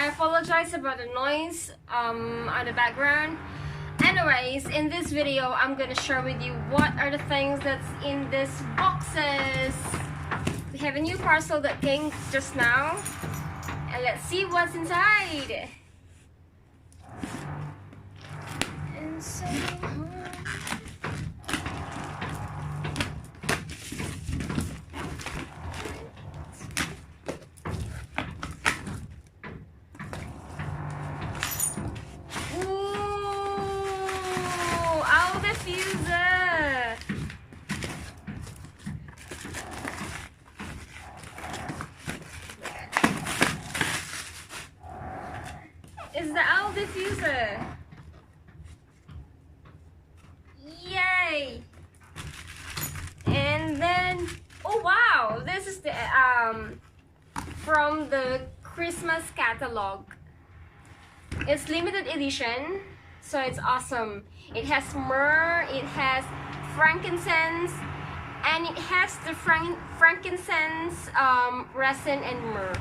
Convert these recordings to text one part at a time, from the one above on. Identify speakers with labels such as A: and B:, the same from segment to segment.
A: I apologize about the noise on the background. Anyways, in this video, I'm gonna share with you what are the things that's in these boxes. We have a new parcel that came just now, and let's see what's inside. And so, is the owl diffuser. Yay! And then, oh wow, this is the from the Christmas catalog. It's limited edition, so it's awesome. It has myrrh, it has frankincense, and it has the frankincense resin and myrrh.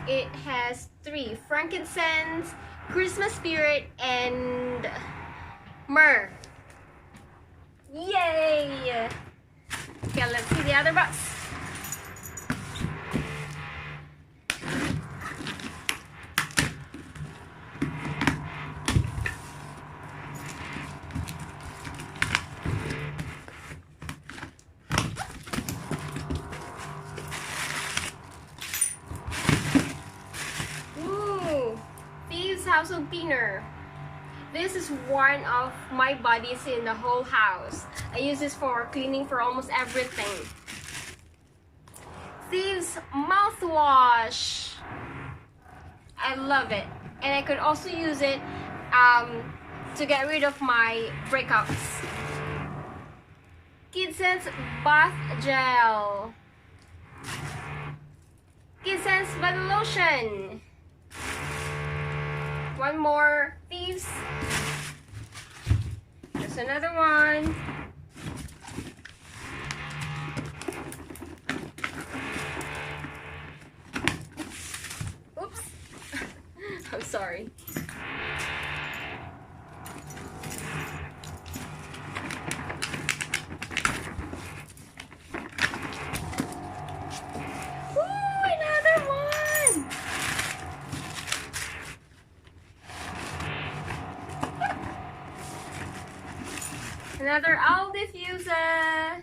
A: It has 3: frankincense, Christmas spirit, and myrrh. Yay! Okay, let's see the other box. Household cleaner. This is one of my buddies in the whole house. I use this for cleaning for almost everything. Thieves mouthwash. I love it, and I could also use it to get rid of my breakouts. Kidsense bath gel. Kidsense body lotion. One more, thieves. There's another one. Oops. I'm sorry. Another owl diffuser.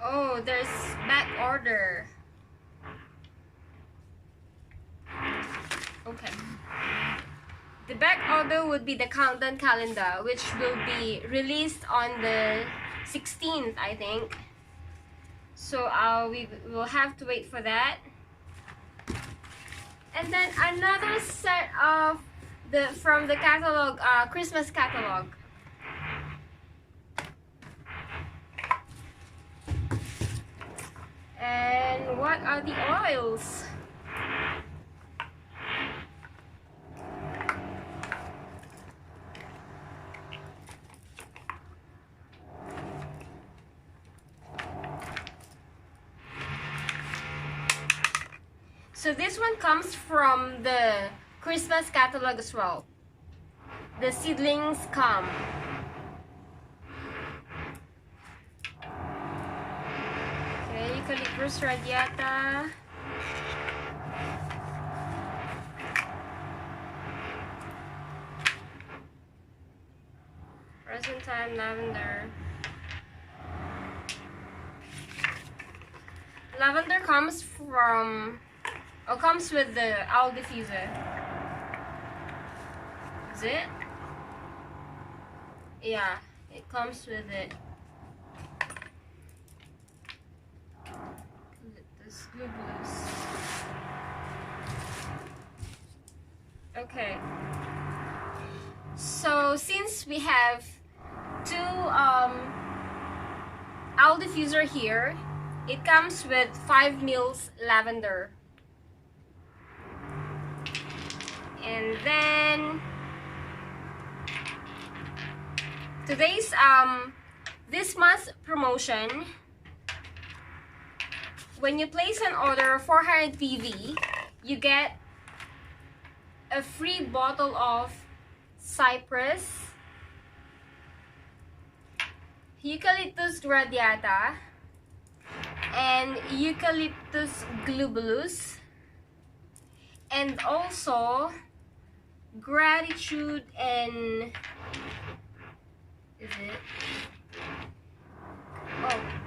A: Oh, there's back order. Okay. The back order would be the countdown calendar, which will be released on the 16th, I think. So we will have to wait for that. And then another set of from the catalog, Christmas catalog. And what are the oils? So this one comes from the Christmas catalog as well. The seedlings come. Okay, Eucalyptus radiata. Present time lavender. Lavender comes from, or comes with the owl diffuser. Is it? Yeah, it comes with it. This glue glues. Okay. So since we have two owl diffuser here, It comes with 5 mils lavender. And then today's this month's promotion, when you place an order of 400 PV, you get a free bottle of cypress, eucalyptus radiata, and eucalyptus globulus, and also gratitude and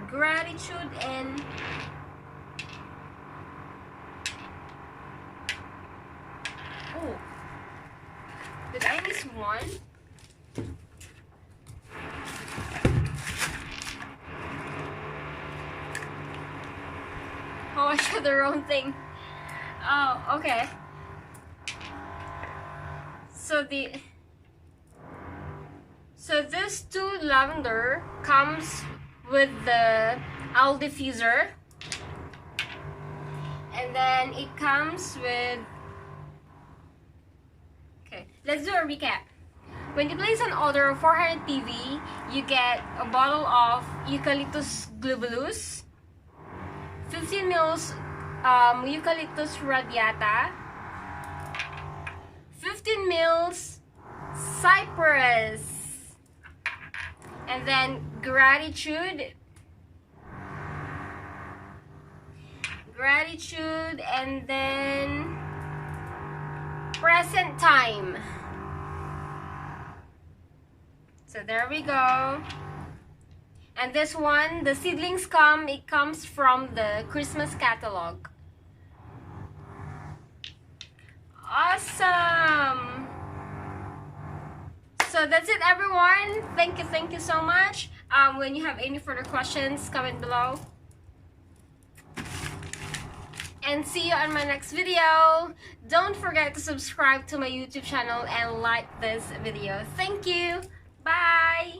A: gratitude and did I miss one? Oh, I showed the wrong thing. Oh, okay. So this 2 lavender comes with the owl diffuser, and then it comes with, okay, let's do a recap. When you place an order of 400 PV, you get a bottle of eucalyptus globulus, 15 mils eucalyptus radiata, 15 mils cypress, and then gratitude, and then present time. So there we go. And this one, the seedlings it comes from the Christmas catalog. Awesome! So that's it, everyone. Thank you so much. When you have any further questions, comment below. And see you on my next video. Don't forget to subscribe to my YouTube channel and like this video. Thank you. Bye.